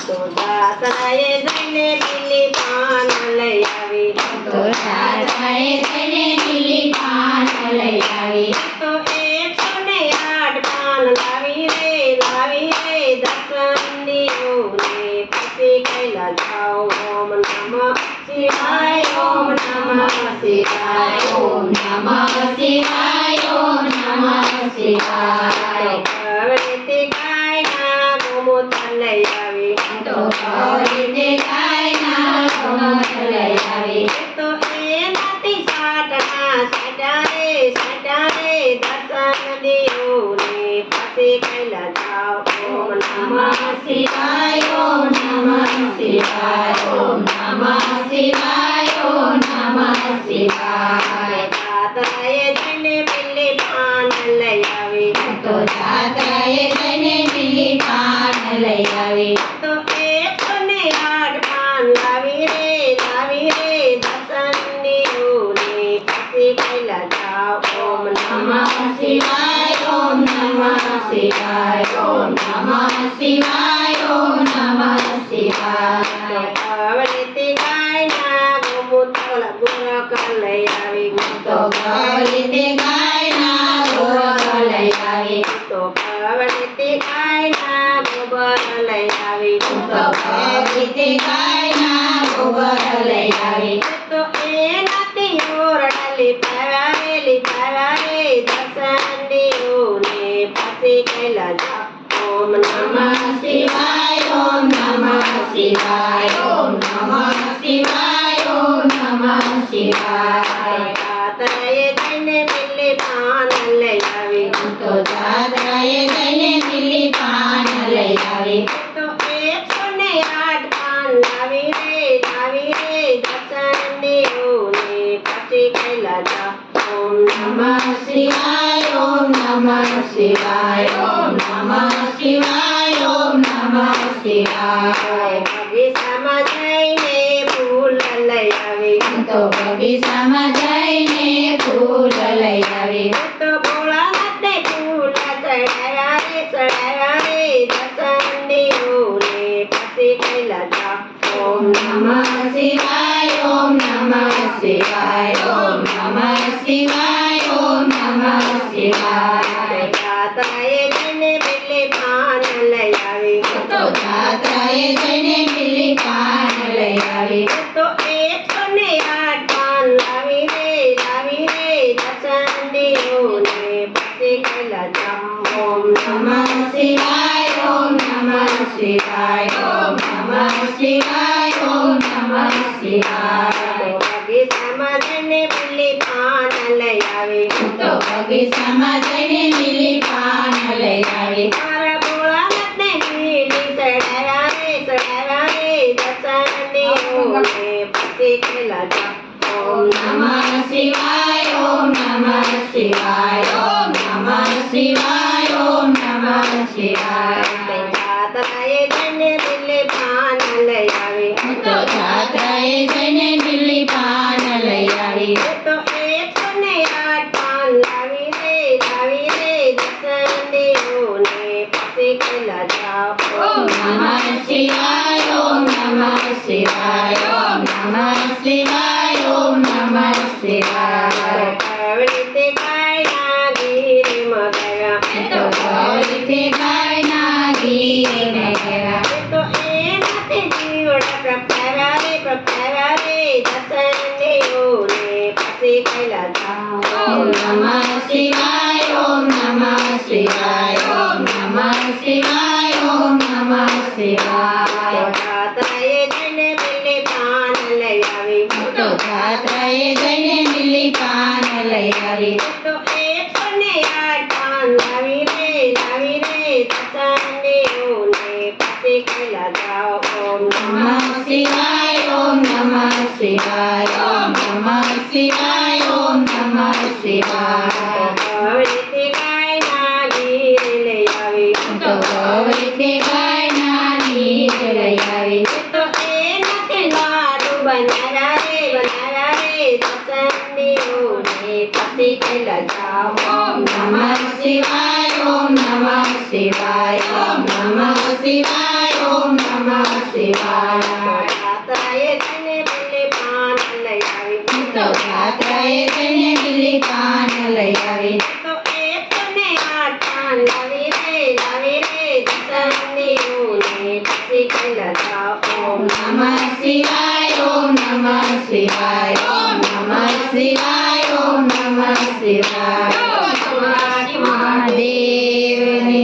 તો જાત્રાએ જઈને લીલી પાન લઈ આવી તો જાત્રાએ જઈને લીલી પાન લઈ આવી તો 108 પાન લાવી રે દર્શન દીઓને પછી કૈલા જાઓ ઓમ નમઃ શિવાય ઓમ નમઃ શિવાય ઓમ નમઃ શિવાય ઓમ નમઃ શિવાય કવરિતે ગાયના ગોમૂત્ર લઈ આવી તો કવરિતે ગાયના ગોમૂત્ર લઈ આવી તો એનાથી સાટા રે દર્શન દીઓને પછી કૈલા જાઓ ઓમ નમઃ શિવાય ઓમ નમઃ શિવાય ઓમ નમઃ શિવાય ઓમ નમઃ શિવાય જાત્રાએ જઈને લીલી પાન લઈ આવી તો જાત્રાએ જઈને લીલી પાન લઈ આવી તો 108 પાન લાવી રે દર્શન દીઓને પછી કૈલા જાઓ ઓમ નમઃ શિવાય ઓમ નમઃ શિવાય ઓમ નમઃ શિવાય ઓમ નમઃ શિવાય કવરિતે ગાયના ગોમૂત્ર લઈ આવી તો કવરિતે ગાયના ગોબર લઈ આવી તો કવરિતે ગાયના ગોબર લઈ આવી તો કવરિતે ગાયના ગોબર લઈ આવી તો એનાથી ઓરડાલી પાવા રે દર્શન દીઓને પછી કૈલા જાઓ ઓમ નમઃ શિવાય ઓમ નમઃ શિવાય ઓમ નમઃ શિવાય ઓમ નમઃ શિવાય જાત્રાએ જઈને લીલી પાન લઈ આવી તો જાત્રાએ જઈને લીલી પાન લઈ આવી તો 108 પાન લાવી રે દર્શન દીઓને પછી કૈલા જાઓ ઓમ નમઃ શિવાય ઓમ નમઃ શિવાય ઓમ નમઃ શિવાય ઓમ નમઃ શિવાય બગીચામાં જઈને ફૂલ લઈ આવી તો બગીચામાં જઈને ફૂલ લઈ આવી તો ભોળાનાથને ફૂલ ચડાવ્યા રે દર્શન દીઓને પછી કૈલા જાઓ ઓમ નમઃ શિવાય ઓમ નમઃ શિવાય ઓમ નમઃ શિવાય ઓમ નમઃ શિવાય જાત્રાએ જઈને લીલી પાન લઈ આવી તો જાત્રાએ જઈને લીલી પાન લઈ આવી તો 108 પાન લાવી રે દર્શન દીઓને પછી કૈલા જાઓ ઓમ નમઃ શિવાય ઓમ નમઃ શિવાય ઓમ નમઃ શિવાય ઓમ નમઃ શિવાય બગીચામાં જઈને લીલી પાન લઈ આવી તો બગીચામાં જઈને લીલી પાન લઈ આવી મારા ભોળાનાથને લીલી ચડાવ્યા રે દર્શન દીઓને પછી કૈલા જાઓ ઓમ નમઃ શિવાય ઓમ નમઃ શિવાય ઓમ નમઃ શિવાય ઓમ નમઃ શિવાય જાત્રાએ જઈને લીલી પાન લઈ આવી તો જાત્રાએ જઈને લીલી પાન લઈ આવી તો 108 પાન લાવી રે દર્શન દીઓને પછી કૈલા જાઓ ઓમ નમઃ શિવાય ઓમ નમઃ શિવાય ઓમ નમઃ શિવાય ઓમ નમઃ શિવાય કવરિતે ગાયના ગીરમાં ગયા તો કવરિતે ગાયના ગીરને ગયા તો એનાથી જીવડા પ્રગટાવ્યા રે દર્શન દીઓને પછી કૈલા જાઓ ઓમ નમઃ શિવાય ઓમ નમઃ શિવાય ઓમ નમઃ શિવાય ઓમ નમઃ શિવાય જાત્રાએ જઈને લીલી પાન લઈ આવી તો જાત્રાએ જઈને લીલી પાન લઈ આવી તો 108 પાન લાવી રે દર્શન દીઓને પછી કૈલા જાઓ ઓમ નમઃ શિવાય ઓમ નમઃ શિવાય ઓમ નમઃ શિવાય ઓમ નમઃ શિવાય કવરિતે ગાયના ગીર લઈ આવી તો કવરિતે ગાયના ગીર લઈ આવી તો એનાથી લાડુ બનાવ્યા રે દર્શન દીઓને પછી કૈલા જાઓ ઓમ નમઃ શિવાય ઓમ નમઃ શિવાય ઓમ નમઃ શિવાય ઓમ નમઃ જાત્રાએ જઈને લીલી પાન લઈ આવી તો એક ને આઠ પાન લાવી રે દશરથીઓને પછી કહેલા જાઓ ઓમ નમઃ શિવાય ઓમ નમઃ શિવાય ઓમ નમઃ શિવાય ઓમ નમઃ શિવાય મહાદેવની